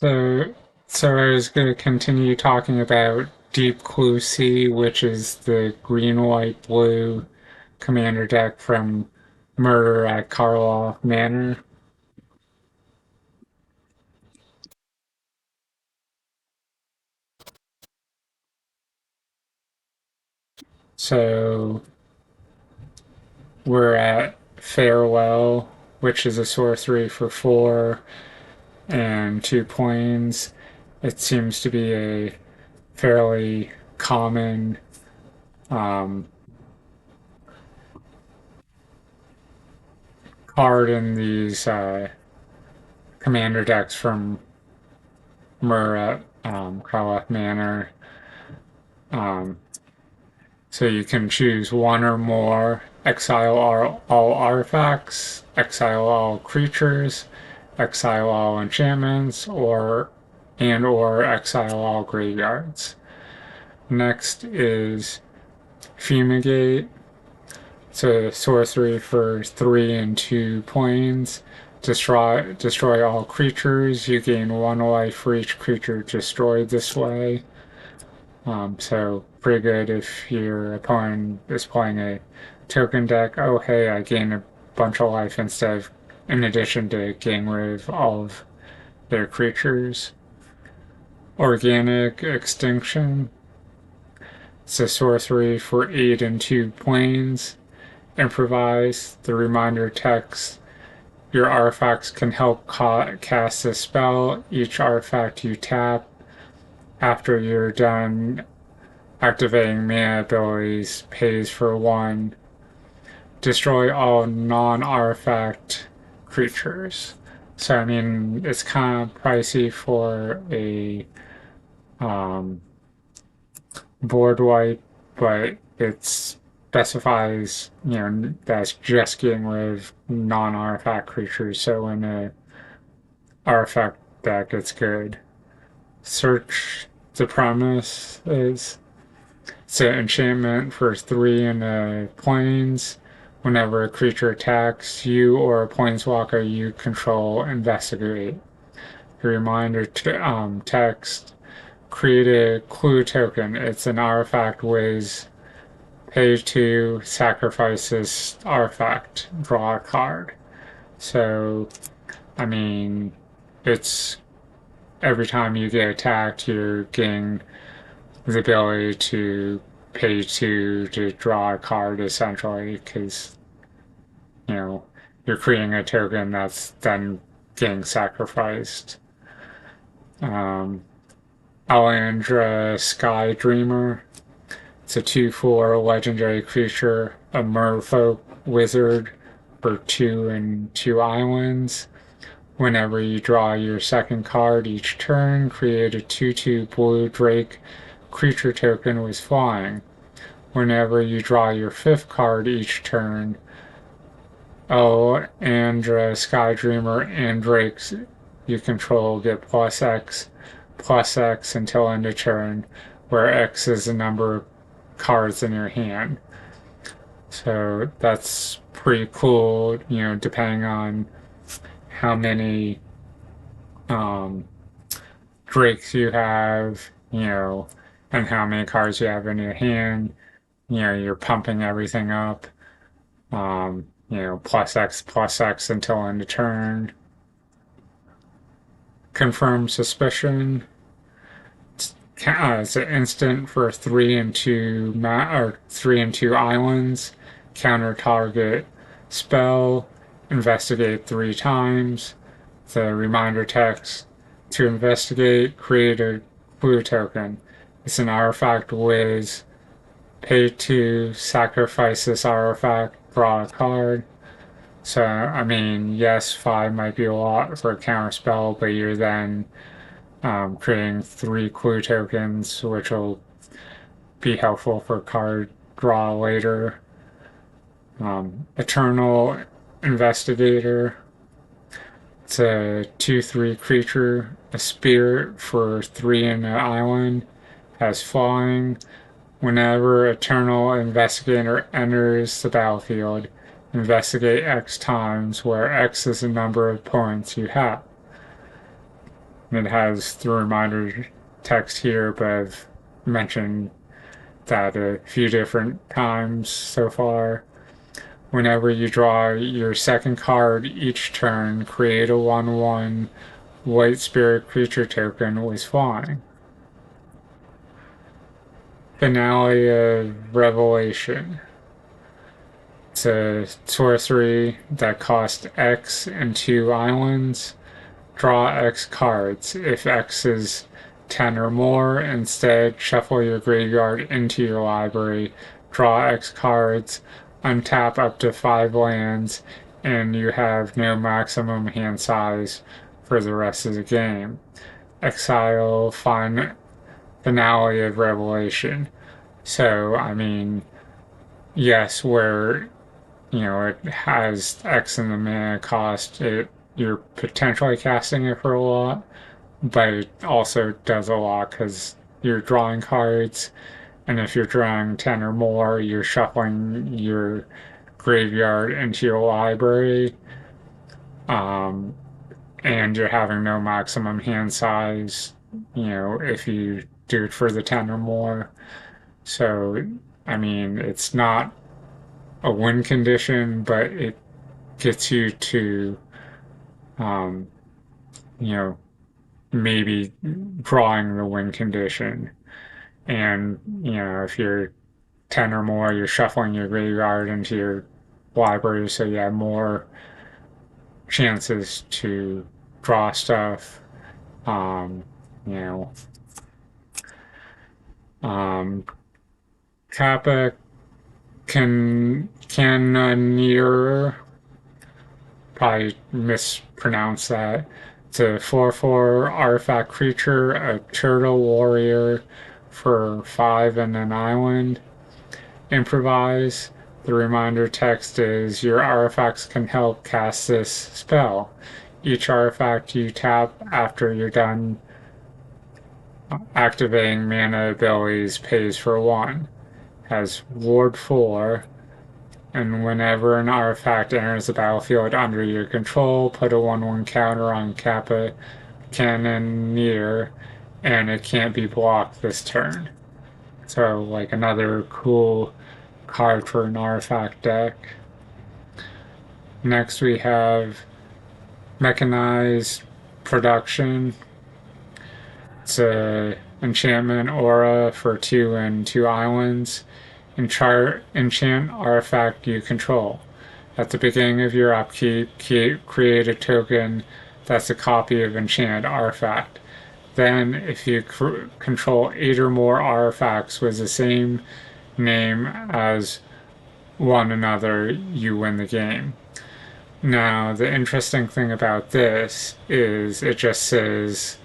So, so I was going to continue talking about Deep Cluse, which is the green, white, blue commander deck from Murder at Karlov Manor. So we're at Farewell, which is a sorcery for 4 and 2 planes. It seems to be a fairly common um, card in these commander decks from Murat Karlov Manor. Um, so you can choose one or more, exile all artifacts, exile all creatures, exile all enchantments, or exile all graveyards. Next is Fumigate. It's a sorcery for 3 and 2 planes. Destroy all creatures. You gain 1 life for each creature destroyed this way. So pretty good if your opponent is playing a token deck. Oh hey, I gain a bunch of life in addition to getting rid of all of their creatures. Organic Extinction. It's a sorcery for 8 and 2 planes. Improvise. The reminder text. Your artifacts can help cast a spell. Each artifact you tap after you're done activating mana abilities pays for 1. Destroy all non-artifact creatures. So I mean, it's kind of pricey for a um, board wipe, but it specifies that's just getting rid of non-artifact creatures. So in a artifact deck, it's good. Search the Premise is it's an enchantment for 3 and 2 planes. Whenever a creature attacks you or a planeswalker you control, investigate. A reminder text. Create a clue token. It's an artifact with pay 2, sacrifice this artifact, draw a card. So, I mean, it's every time you get attacked, you're getting the ability to pay 2 to draw a card essentially because you know you're creating a token that's then getting sacrificed. um, Alandra Sky Dreamer. It's a 2/4 legendary creature, a merfolk wizard for 2 and 2 islands. Whenever you draw your second card each turn, create a 2/2 blue drake creature token with flying. Whenever you draw your fifth card each turn, Andra, Sky Dreamer, and Drakes you control get plus X until end of turn, where X is the number of cards in your hand. So that's pretty cool, depending on how many um, Drakes you have, and how many cards you have in your hand. You're pumping everything up. Plus X until end of turn. Confirm Suspicion. It's an instant for 3 and 2 islands. Counter target spell. Investigate 3 times. The reminder text to investigate. Create a blue token. It's an artifact with pay 2, sacrifice this artifact, draw a card. So, I mean, yes, 5 might be a lot for a counter spell, but you're then creating 3 clue tokens, which will be helpful for card draw later. Eternal Investigator. It's a 2/3 creature, a spirit for 3 and an island, has flying. Whenever Eternal Investigator enters the battlefield, investigate X times, where X is the number of points you have. It has the reminder text here, but I've mentioned that a few different times so far. Whenever you draw your second card each turn, create a 1/1 white spirit creature token with flying. Finale of Revelation. It's a sorcery that costs X and 2 islands. Draw X cards. If X is 10 or more, instead shuffle your graveyard into your library, draw X cards, untap up to 5 lands, and you have no maximum hand size for the rest of the game. Exile Finale of Revelation. So, I mean, yes, where it has X in the mana cost, you're potentially casting it for a lot, but it also does a lot because you're drawing cards, and if you're drawing 10 or more, you're shuffling your graveyard into your library, um, and you're having no maximum hand size, if you do it for the 10 or more. So, I mean, it's not a win condition, but it gets you to, um, you know, maybe drawing the win condition. And, if you're 10 or more, you're shuffling your graveyard into your library so you have more chances to draw stuff. Um, you know, um, Kappa can near probably mispronounce that. It's a 4/4 artifact creature, a turtle warrior for 5 and an island. Improvise. The reminder text is your artifacts can help cast this spell. Each artifact you tap after you're done activating mana abilities pays for 1. Has Ward 4, and whenever an artifact enters the battlefield under your control, put a 1/1 counter on Kappa Cannoneer, and it can't be blocked this turn. So, like another cool card for an artifact deck. Next, we have Mechanized Production. It's a enchantment aura for 2 and 2 islands. Enchant artifact you control. At the beginning of your upkeep, create a token that's a copy of enchant artifact. Then, if you control 8 or more artifacts with the same name as one another, you win the game. Now, the interesting thing about this is it just says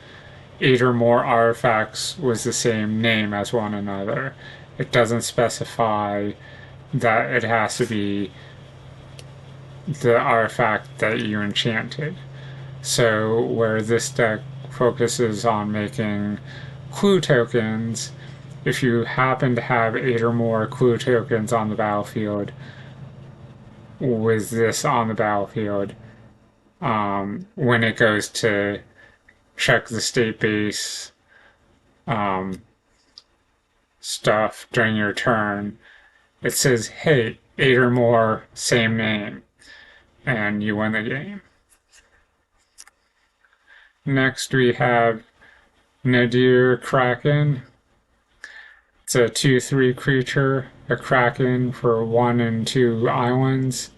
8 or more artifacts with the same name as one another. It doesn't specify that it has to be the artifact that you enchanted. So, where this deck focuses on making clue tokens, if you happen to have 8 or more clue tokens on the battlefield, with this on the battlefield, when it goes to check the state base um, stuff during your turn, it says, hey, 8 or more, same name, and you win the game. Next, we have Nadir Kraken. It's a 2/3 creature, a Kraken for 1 and 2 islands.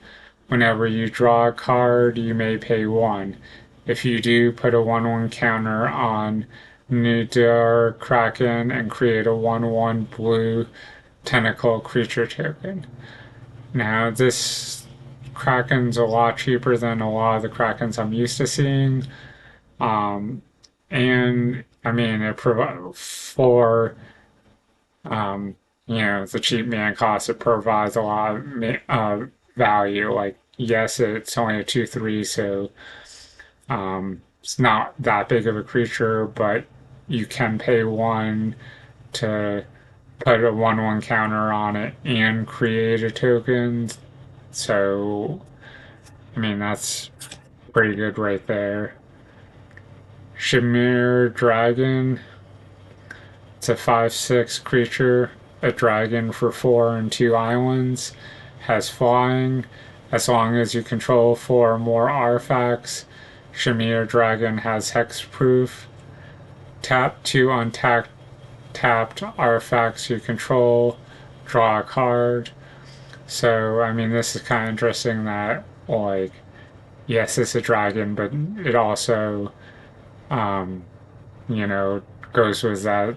Whenever you draw a card, you may pay 1. If you do, put a 1/1 counter on Nadir Kraken and create a 1/1 blue tentacle creature token. Now, this Kraken's a lot cheaper than a lot of the Krakens I'm used to seeing. And I mean, it provides for the cheap man cost. It provides a lot of value. Like, yes, it's only a 2/3, so it's not that big of a creature, but you can pay 1 to put a 1/1 counter on it and create a token. So, I mean, that's pretty good right there. Shamir Dragon. It's a 5/6 creature, a dragon for 4 and 2 islands. Has flying. As long as you control 4 or more artifacts, Shamir Dragon has hexproof. Tap 2 untapped tapped artifacts you control, draw a card. So, I mean, this is kind of interesting that, like, yes, it's a dragon, but it also, um, you know, goes with that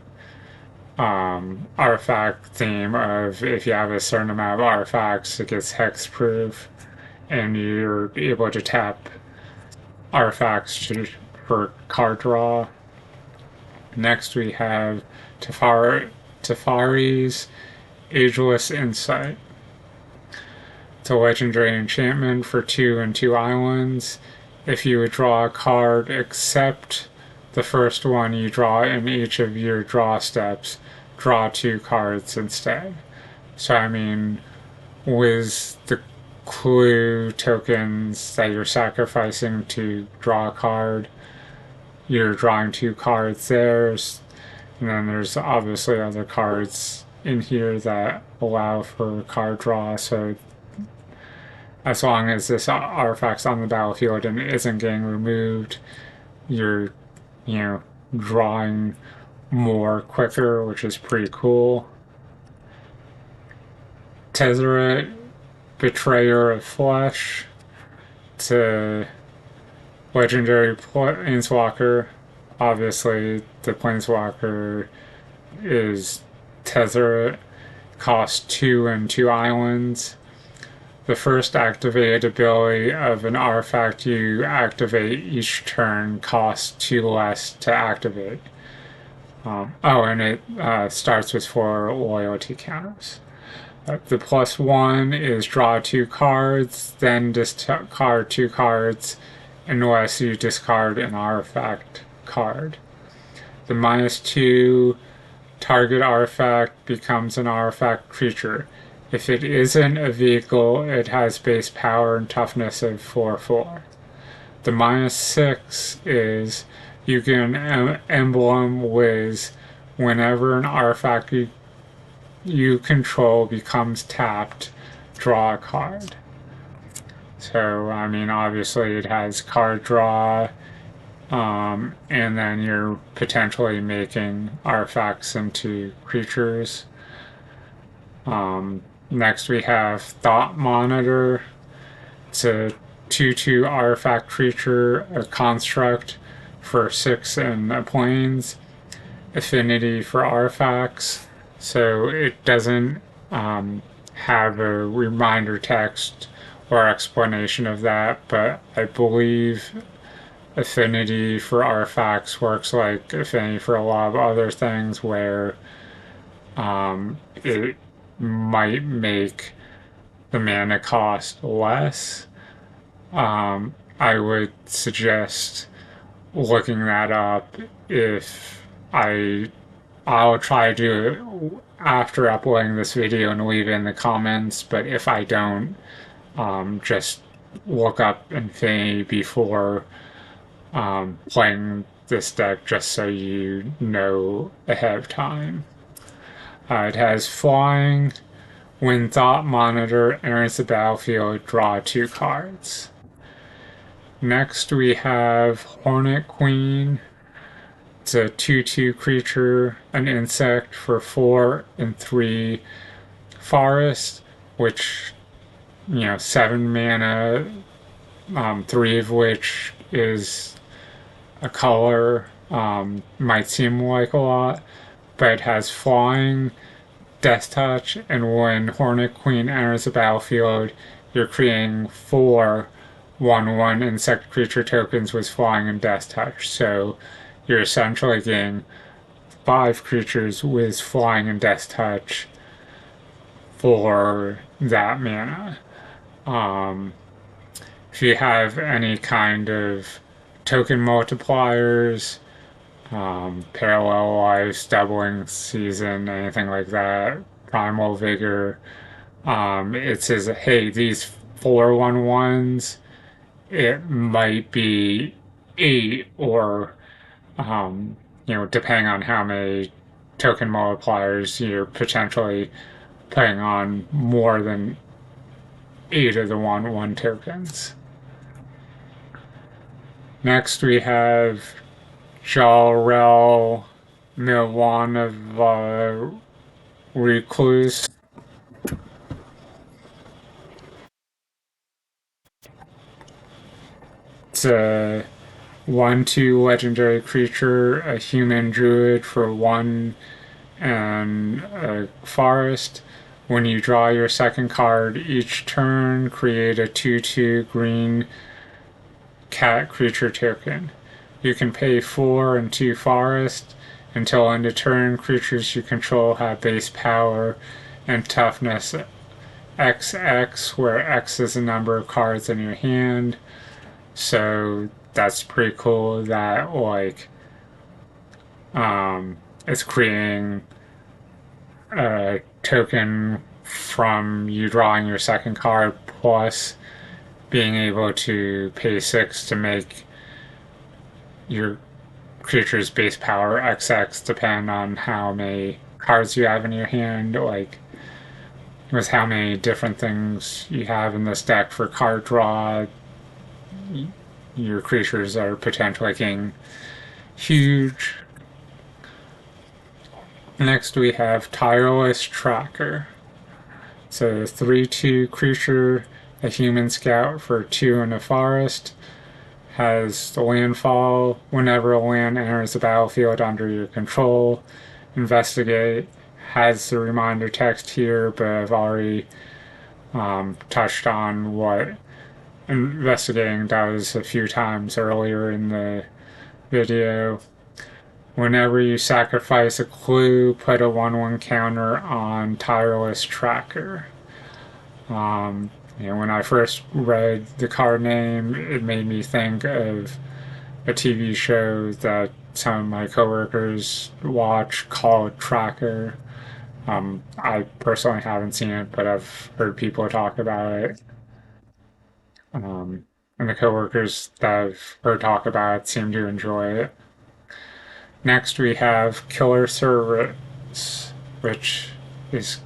artifact theme of if you have a certain amount of artifacts, it gets hexproof, and you're able to tap artifacts for card draw. Next, we have Tefari's Ageless Insight. It's a legendary enchantment for 2 and 2 islands. If you would draw a card except the first one you draw in each of your draw steps, draw 2 cards instead. So, I mean, with the clue tokens that you're sacrificing to draw a card, you're drawing 2 cards there. And then there's obviously other cards in here that allow for card draw. So as long as this artifact's on the battlefield and isn't getting removed, you're, drawing more quicker, which is pretty cool. Tezzeret, Betrayer of Flesh. It's a legendary planeswalker. Obviously, the planeswalker is Tezzeret. Costs 2 and 2 islands. The first activated ability of an artifact you activate each turn costs 2 less to activate. And it starts with 4 loyalty counters. The +1 is draw 2 cards, then discard 2 cards unless you discard an artifact card. The -2, target artifact becomes an artifact creature. If it isn't a vehicle, it has base power and toughness of 4/4. The -6 is you get an emblem with whenever an artifact you control becomes tapped, draw a card. So, I mean, obviously it has card draw, and then you're potentially making artifacts into creatures. Next we have Thought Monitor. It's a 2/2 artifact creature, a construct for 6 and a planes. Affinity for artifacts. So it doesn't have a reminder text or explanation of that, but I believe affinity for artifacts works like affinity for a lot of other things where it might make the mana cost less. I would suggest looking that up if I'll try to do it after uploading this video and leave it in the comments, but if I don't, just look up Infinity before playing this deck just so you know ahead of time. It has flying. When Thought Monitor enters the battlefield, draw 2 cards. Next we have Hornet Queen. It's a 2/2 creature, an insect for 4 and 3 forest, which, 7 mana, 3 of which is a color. Might seem like a lot, but it has flying, death touch, and when Hornet Queen enters the battlefield, you're creating 4 1/1 insect creature tokens with flying and death touch. So you're essentially getting 5 creatures with flying and death touch for that mana. If you have any kind of token multipliers, parallel lives, doubling season, anything like that, primal vigor, it says, hey, these 4/1/1s, it might be 8 or Depending on how many token multipliers you're potentially putting on more than 8 of the 1/1 tokens. Next, we have Jalrel Milwanova Recluse. It's a 1/2 legendary creature, a human druid for 1 and a forest. When you draw your second card each turn, create a 2/2 green cat creature token. You can pay 4 and 2 forest. Until end of turn, creatures you control have base power and toughness XX, where X is the number of cards in your hand. So that's pretty cool that it's creating a token from you drawing your second card plus being able to pay 6 to make your creature's base power XX depend on how many cards you have in your hand, with how many different things you have in this deck for card draw. Your creatures are potentially getting huge. Next we have Tireless Tracker. So 3/2 creature, a human scout for 2 in a forest. Has the landfall whenever a land enters the battlefield under your control. Investigate has the reminder text here, but I've already touched on what investigating does a few times earlier in the video. Whenever you sacrifice a clue, put a 1/1 counter on Tireless Tracker. When I first read the card name, it made me think of a TV show that some of my coworkers watch called Tracker. I personally haven't seen it, but I've heard people talk about it. And the coworkers that I've heard talk about it seem to enjoy it. Next, we have Killer Service, which is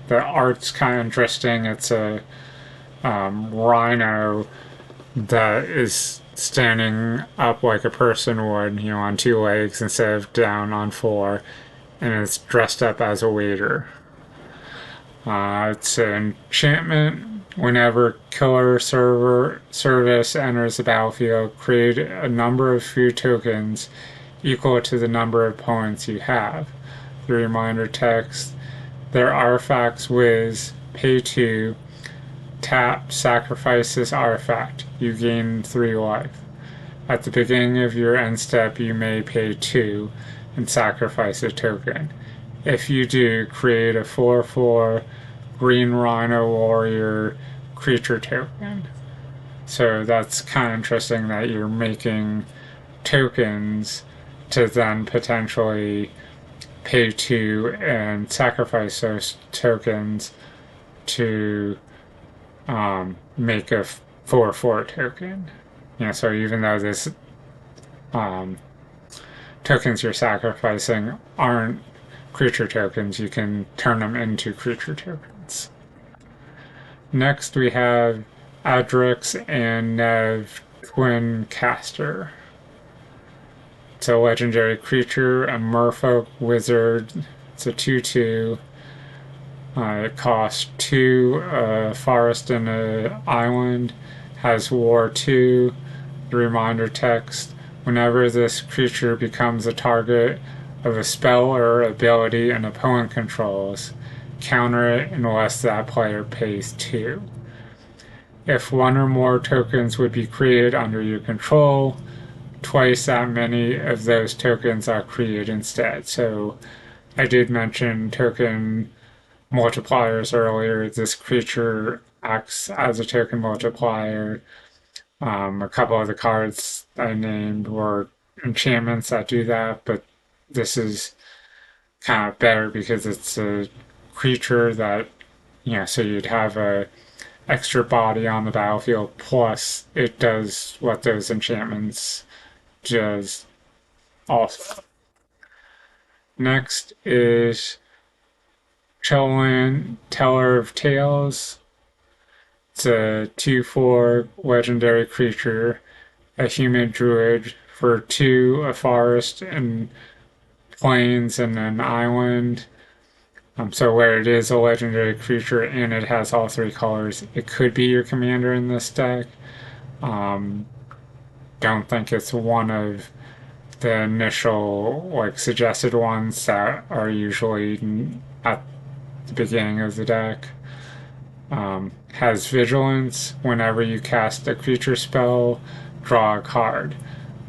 the art's kind of interesting. It's a rhino that is standing up like a person would, on 2 legs instead of down on 4, and it's dressed up as a waiter. It's an enchantment. Whenever Killer Service enters the battlefield, create a number of food tokens equal to the number of opponents you have. The reminder text: their artifacts whiz, pay 2, tap, sacrifice this artifact. You gain 3 life. At the beginning of your end step, you may pay 2 and sacrifice a token. If you do, create a 4/4 Green Rhino Warrior creature token. So that's kind of interesting that you're making tokens to then potentially pay 2 and sacrifice those tokens to make a 4/4 token. So even though this tokens you're sacrificing aren't creature tokens, you can turn them into creature tokens. Next, we have Adrix and Nev Twin Caster. It's a legendary creature, a merfolk wizard. It's a 2/2. It costs 2, forest and an island. Has War 2. The reminder text: whenever this creature becomes a target of a spell or ability an opponent controls, counter it unless that player pays 2. If 1 or more tokens would be created under your control, twice that many of those tokens are created instead. So I did mention token multipliers earlier. This creature acts as a token multiplier. A couple of the cards I named were enchantments that do that, but this is kind of better because it's a creature that, so you'd have a extra body on the battlefield, plus it does what those enchantments does also. Next is Cholan, Teller of Tales. It's a 2/4 legendary creature, a human druid for 2, a forest and plains and an island. So where it is a legendary creature and it has all 3 colors, it could be your commander in this deck. Um, don't think it's one of the initial suggested ones that are usually at the beginning of the deck. Has vigilance. Whenever you cast a creature spell, draw a card.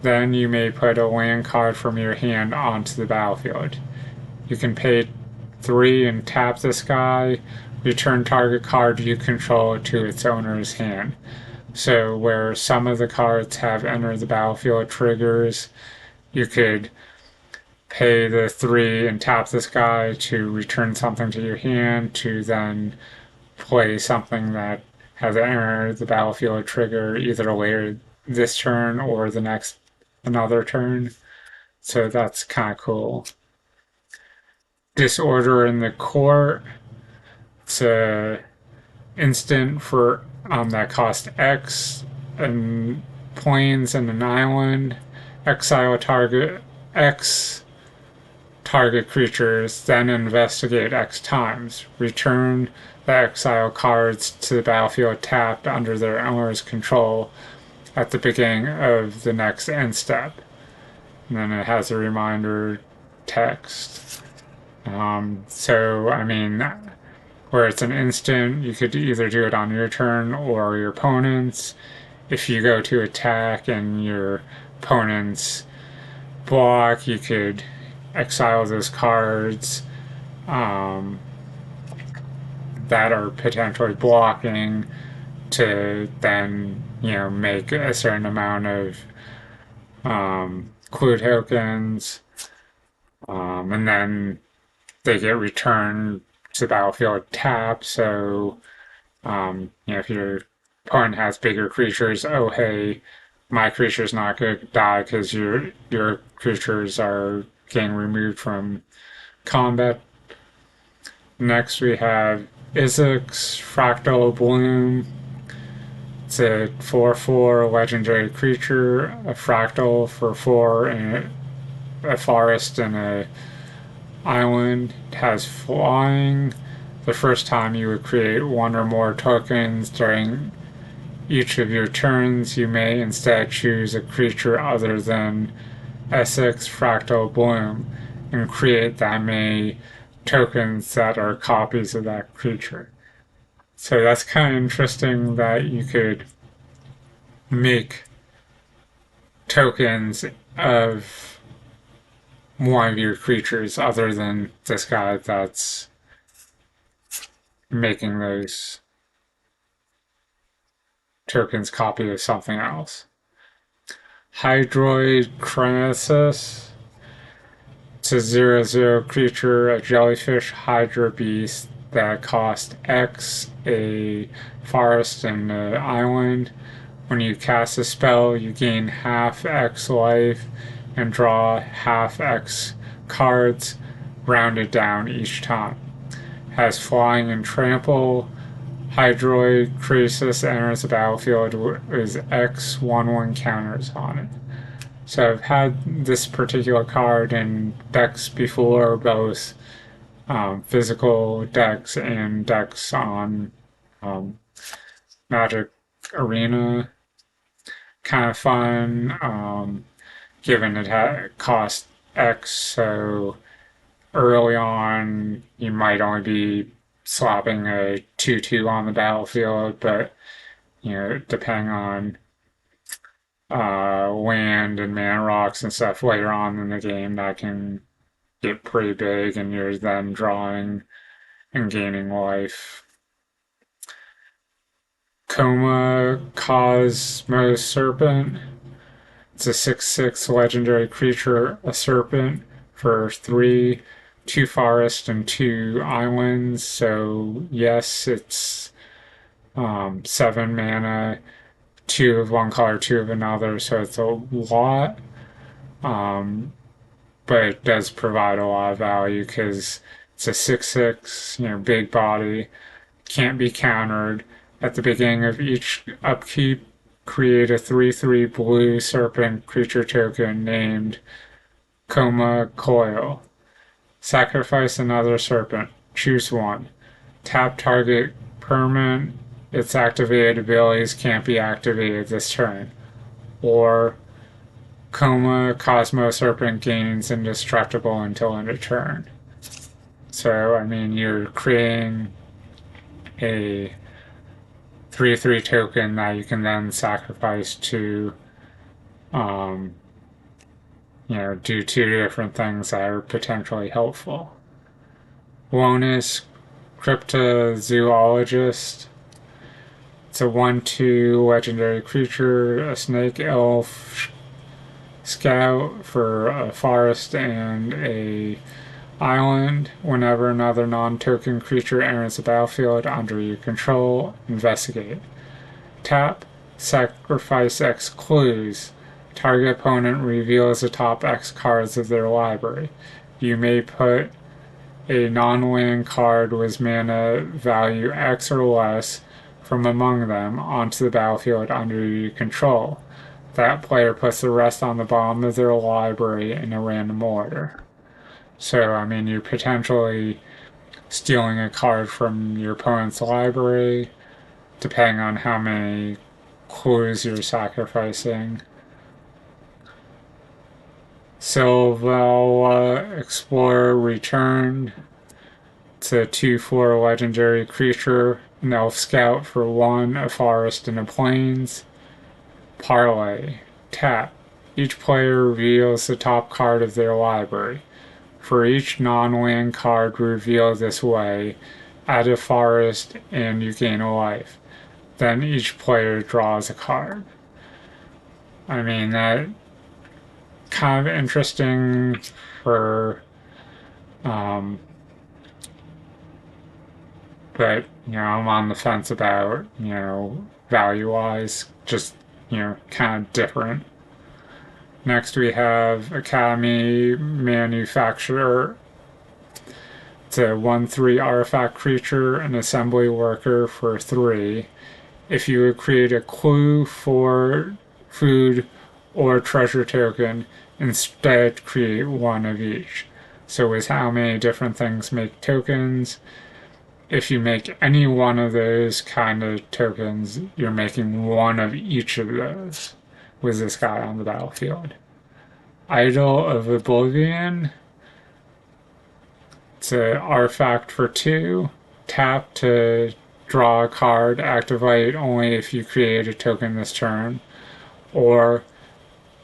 Then you may put a land card from your hand onto the battlefield. You can pay 3 and tap this guy. Return target card you control to its owner's hand. So where some of the cards have enter the battlefield triggers, you could pay the 3 and tap this guy to return something to your hand to then play something that has entered the battlefield trigger either later this turn or the next another turn. So that's kind of cool. Disorder in the Court. It's a instant for that cost X and planes and an island. Exile target creatures, then investigate X times. Return the exile cards to the battlefield tapped under their owner's control at the beginning of the next end step. And then it has a reminder text. So, I mean, where it's an instant, you could either do it on your turn or your opponent's. If you go to attack and your opponent's block, you could exile those cards that are potentially blocking to then, make a certain amount of clue tokens, and then they get returned to the battlefield tap. So, if your opponent has bigger creatures, oh hey, my creature's not going to die because your creatures are getting removed from combat. Next we have Izix's Fractal Bloom. It's a 4/4 legendary creature, a fractal for 4, and a forest and a island. It has flying. The first time you would create 1 or more tokens during each of your turns, you may instead choose a creature other than Essex Fractal Bloom and create that many tokens that are copies of that creature. So that's kind of interesting that you could make tokens of one of your creatures other than this guy that's making those tokens copy of something else. Hydroid Crisis. It's a 0/0 creature, a jellyfish hydra beast that costs X, a forest and an island. When you cast a spell, you gain half X life and draw half X cards, rounded down each time. Has flying and trample. Hydroid Crisis enters the battlefield with X 1/1 counters on it. So I've had this particular card in decks before, both physical decks and decks on Magic Arena. Kind of fun, given it cost X, so early on you might only be slapping a 2/2 on the battlefield, but depending on land and mana rocks and stuff later on in the game, that can get pretty big, and you're then drawing and gaining life. Coma Cosmos Serpent. It's a 6/6 legendary creature, a serpent for 3, 2 forest and 2 islands. So yes, it's 7 mana, 2 of one color, 2 of another. So it's a lot. but it does provide a lot of value because it's a 6/6, big body, can't be countered. At the beginning of each upkeep, create a 3/3 blue serpent creature token named Coma Coil. Sacrifice another serpent. Choose one. Tap target permanent. Its activated abilities can't be activated this turn. Or Coma Cosmo Serpent gains indestructible until end of turn. So, I mean, you're creating a 3/3 token that you can then sacrifice to, um, do two different things that are potentially helpful. Wonus Cryptozoologist. It's a 1/2 legendary creature, a snake elf scout for a forest and a island. Whenever another non-token creature enters the battlefield under your control, investigate. Tap, sacrifice X Clues. Target opponent reveals the top X cards of their library. You may put a non-land card with mana value X or less from among them onto the battlefield under your control. That player puts the rest on the bottom of their library in a random order. So, I mean, you're potentially stealing a card from your opponent's library, depending on how many clues you're sacrificing. Sylvala Explorer returned. It's a 2/4 legendary creature, an elf scout for one, a forest, and a plains. Parlay. Tap. Each player reveals the top card of their library. For each non-land card revealed this way, add a forest and you gain a life. Then each player draws a card. I mean, that kind of interesting for, but, I'm on the fence about, value-wise, just, kind of different. Next we have Academy Manufacturer. It's a 1/3 artifact creature, an assembly worker for 3. If you would create a clue for food or treasure token, instead create one of each. So with how many different things make tokens, if you make any one of those kind of tokens, you're making one of each of those with this guy on the battlefield. Idol of Oblivion. It's an artifact for 2. Tap to draw a card. Activate only if you create a token this turn. Or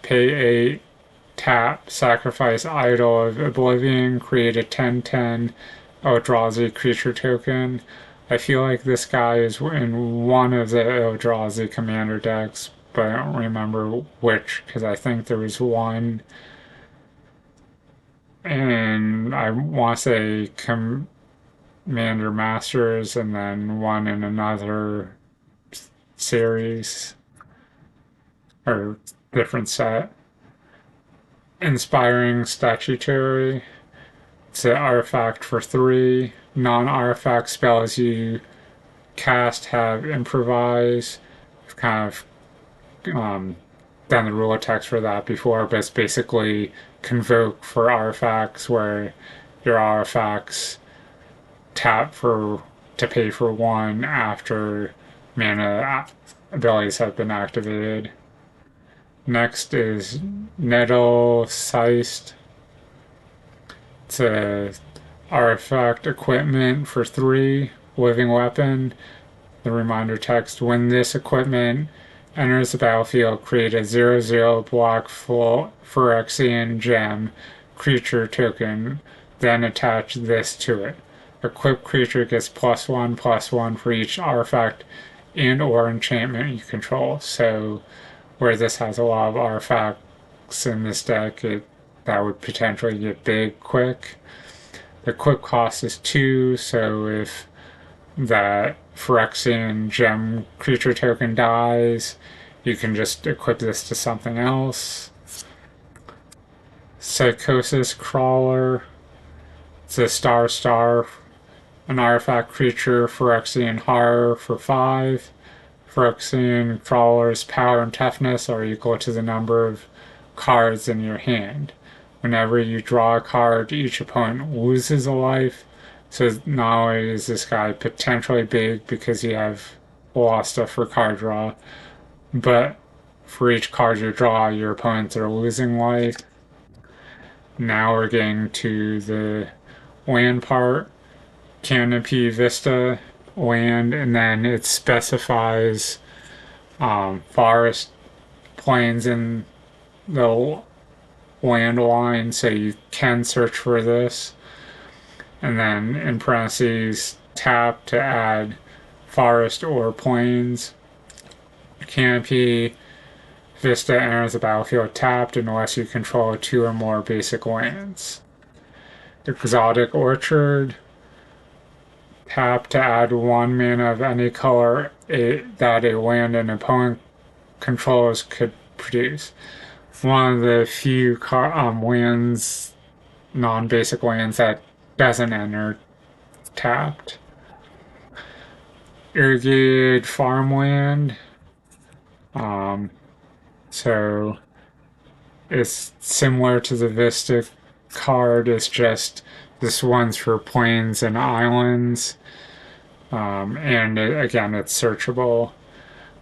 pay 8. Tap. Sacrifice Idol of Oblivion. Create a 10/10 Eldrazi creature token. I feel like this guy is in one of the Eldrazi commander decks, but I don't remember which, because I think there was one, and I want to say Commander Masters, and then one in another series, or different set. Inspiring Statuary. It's an artifact for 3. Non-artifact spells you cast have improvise. I've kind of done the rule of text for that before, but it's basically convoke for artifacts where your artifacts tap to pay for 1 after mana abilities have been activated. Next is Nettle Seist. It's a artifact equipment for 3, living weapon. The reminder text: when this equipment enters the battlefield, create a 0/0 block full Phyrexian gem creature token, then attach this to it. Equipped creature gets +1/+1 for each artifact and or enchantment you control. So where this has a lot of artifacts in this deck, that would potentially get big quick. The equip cost is 2, so if that Phyrexian gem creature token dies, you can just equip this to something else. Psychosis Crawler. It's a star, an artifact creature, Phyrexian Horror for 5. Phyrexian Crawler's power and toughness are equal to the number of cards in your hand. Whenever you draw a card, each opponent loses a life. So not only is this guy potentially big because you have a lot of stuff for card draw, but for each card you draw, your opponents are losing life. Now we're getting to the land part. Canopy Vista land, and then it specifies forest plains in the land line, so you can search for this. And then in parentheses, tap to add forest or plains. Canopy Vista enters the battlefield tapped unless you control 2 or more basic lands. Exotic Orchard, tap to add 1 mana of any color that a land an opponent controls could produce. One of the few lands, non-basic lands, that doesn't enter tapped. Irrigated farmland. So it's similar to the Vista card. It's just this one's for plains and islands. And again, it's searchable.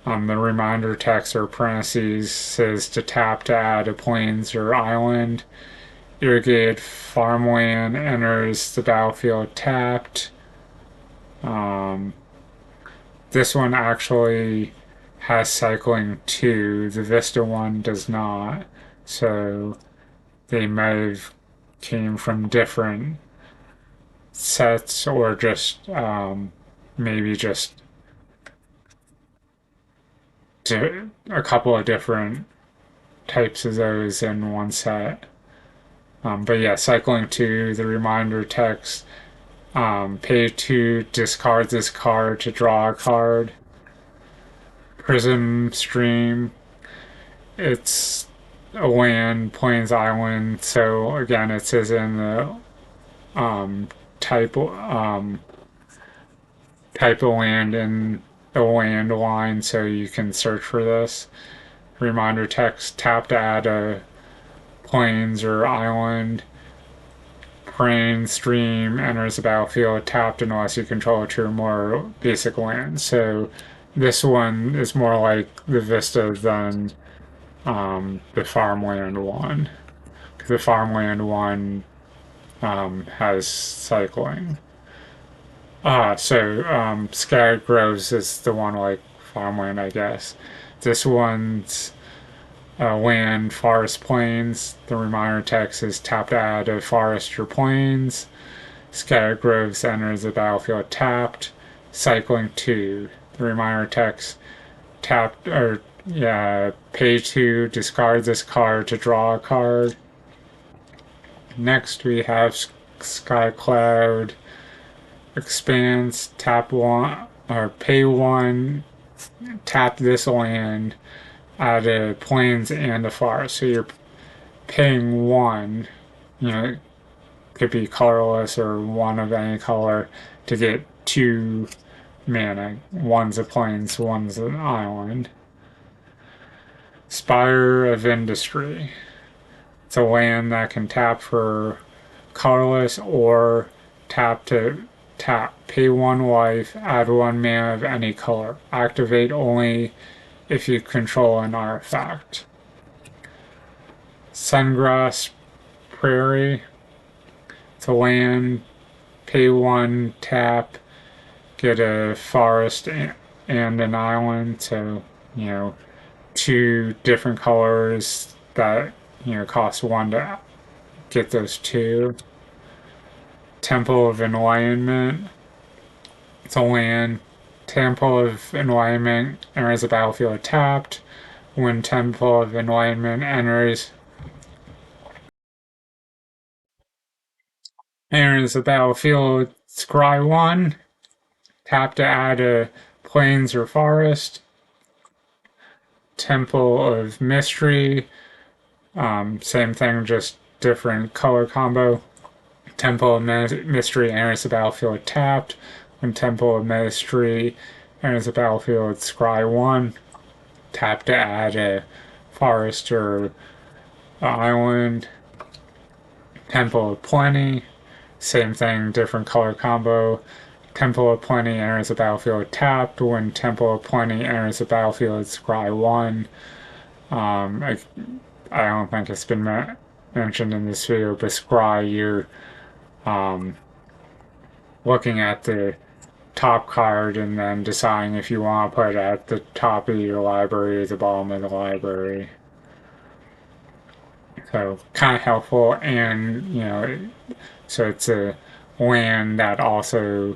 The reminder text or parentheses says to tap to add a plains or island. Irrigated farmland enters the battlefield tapped. This one actually has cycling too. The Vista one does not. So they might have came from different sets or just maybe just a couple of different types of those in one set. But yeah, cycling 2, the reminder text, pay 2, discard this card to draw a card. Prism Stream, it's a land, plains, island, so again, it says in the type type of land in the land line, so you can search for this. Reminder text, tap to add a plains or island. Plain stream enters the battlefield tapped unless you control 2 or more basic lands. So this one is more like the Vista than the farmland one. The farmland one has cycling. Scattered Groves is the one like farmland, I guess. This one's land, forest, plains. The reminder text is tap to add a forest or plains. Scattered Groves enters the battlefield tapped. Cycling 2. The reminder text tapped or pay 2, discard this card to draw a card. Next we have Sky Cloud expands, tap 1 or pay 1, tap this land, add a plains and a forest. So you're paying 1, it could be colorless or 1 of any color to get 2 mana. 1's a plains, 1's an island. Spire of Industry. It's a land that can tap for colorless or tap to tap. Pay 1 life, add 1 mana of any color. Activate only if you control an artifact. Sungrass Prairie. It's a land. Pay 1, tap, get a forest and an island. So, 2 different colors that, cost 1 to get those 2. Temple of Enlightenment. It's a land. Temple of Enlightenment enters the battlefield tapped. When Temple of Enlightenment enters the battlefield, scry 1. Tap to add a plains or forest. Temple of Mystery. Same thing, just different color combo. Temple of Mystery enters the battlefield tapped. When Temple of Mystery enters the battlefield, scry 1. Tap to add a forest or island. Temple of Plenty, same thing, different color combo. Temple of Plenty enters the battlefield tapped. When Temple of Plenty enters the battlefield, scry 1. I don't think it's been mentioned in this video, but scry, you're looking at the top card and then deciding if you want to put it at the top of your library or the bottom of the library. So kind of helpful, and so it's a land that also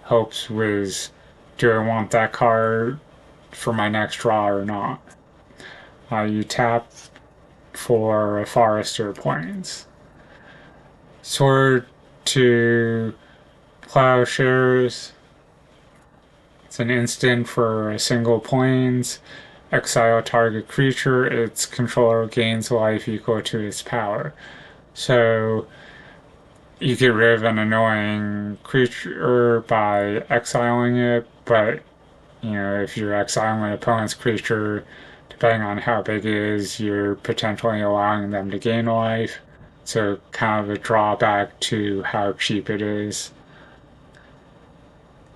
helps with, do I want that card for my next draw or not? You tap for a forest or plains. Sword to plowshares. It's an instant for a single plains. Exile target creature. Its controller gains life equal to its power. So you get rid of an annoying creature by exiling it, but if you're exiling an opponent's creature, depending on how big it is, you're potentially allowing them to gain life. So kind of a drawback to how cheap it is.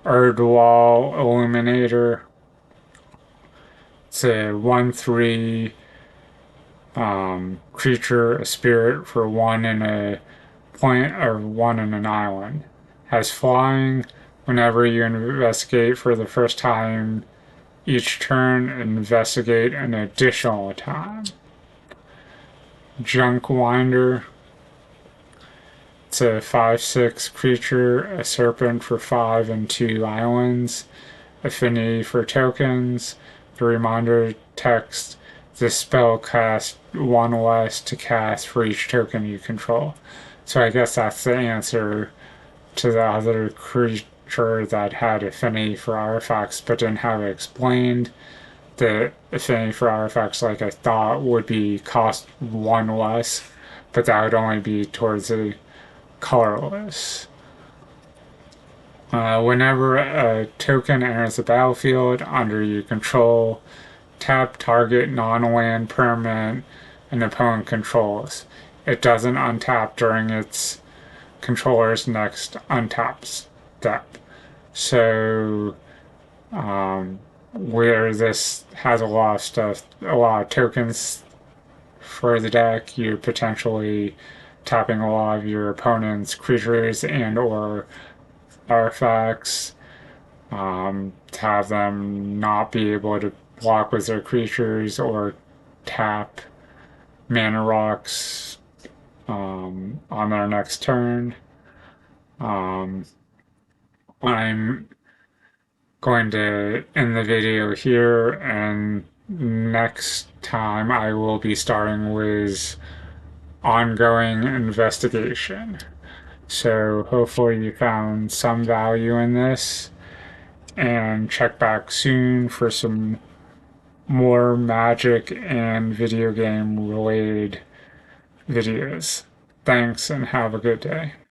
Erdwall Illuminator. It's a 1/3 creature, a spirit for 1 in a point or 1 in an island. Has flying. Whenever you investigate for the first time each turn, investigate an additional time. Junk Winder. It's a 5/6 creature, a serpent for 5 and 2 islands. Affinity for tokens. The reminder text: this spell costs 1 less to cast for each token you control. So I guess that's the answer to the other creature that had affinity for artifacts but didn't have it explained. The affinity for artifacts, like I thought, would be cost 1 less, but that would only be towards the colorless. Whenever a token enters the battlefield under your control, tap target non-land permanent an opponent controls. It doesn't untap during its controller's next untap step. So, where this has a lot of stuff, a lot of tokens for the deck, you're potentially tapping a lot of your opponent's creatures and or artifacts to have them not be able to block with their creatures or tap mana rocks on their next turn. I'm going to end the video here, and next time I will be starting with ongoing investigation. So hopefully you found some value in this, and check back soon for some more Magic and video game related videos. Thanks and have a good day.